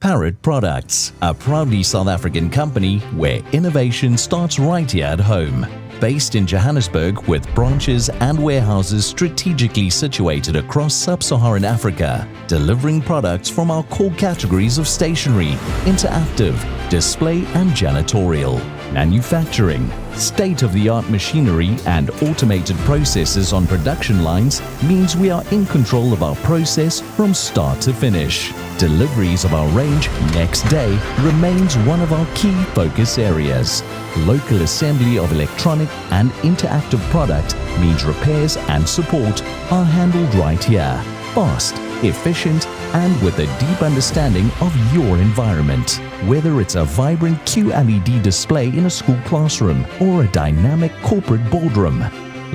Parrot Products, a proudly South African company where innovation starts right here at home. Based in Johannesburg with branches and warehouses strategically situated across sub-Saharan Africa, delivering products from our core categories of stationery, interactive, display and janitorial. Manufacturing, state-of-the-art machinery and automated processes on production lines means we are in control of our process from start to finish. Deliveries of our range next day remains one of our key focus areas. Local assembly of electronic and interactive product means repairs and support are handled right here. Fast, efficient and with a deep understanding of your environment. Whether it's a vibrant QLED display in a school classroom or a dynamic corporate boardroom,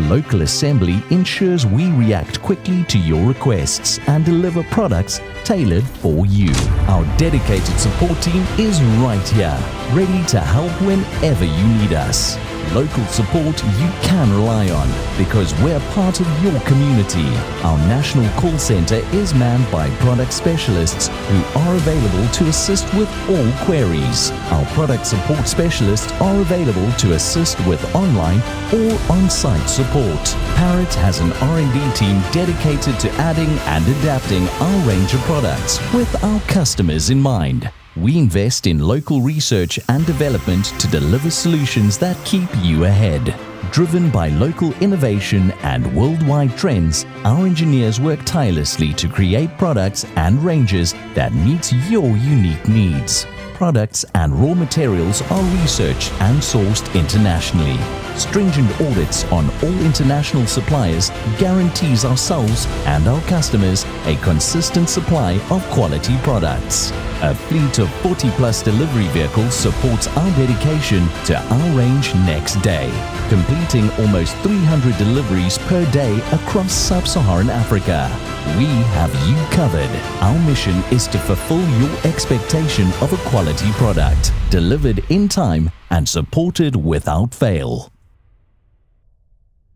local assembly ensures we react quickly to your requests and deliver products tailored for you. Our dedicated support team is right here, ready to help whenever you need us. Local support you can rely on because we're part of your community. Our national call center is manned by product specialists who are available to assist with all queries. Our product support specialists are available to assist with online or on-site support. Parrot has an R&D team dedicated to adding and adapting our range of products with our customers in mind. We invest in local research and development to deliver solutions that keep you ahead. Driven by local innovation and worldwide trends, our engineers work tirelessly to create products and ranges that meet your unique needs. Products and raw materials are researched and sourced internationally. Stringent audits on all international suppliers guarantees ourselves and our customers a consistent supply of quality products. A fleet of 40+ delivery vehicles supports our dedication to our range next day, completing almost 300 deliveries per day across sub-Saharan Africa. We have you covered. Our mission is to fulfill your expectation of a quality product, delivered in time and supported without fail.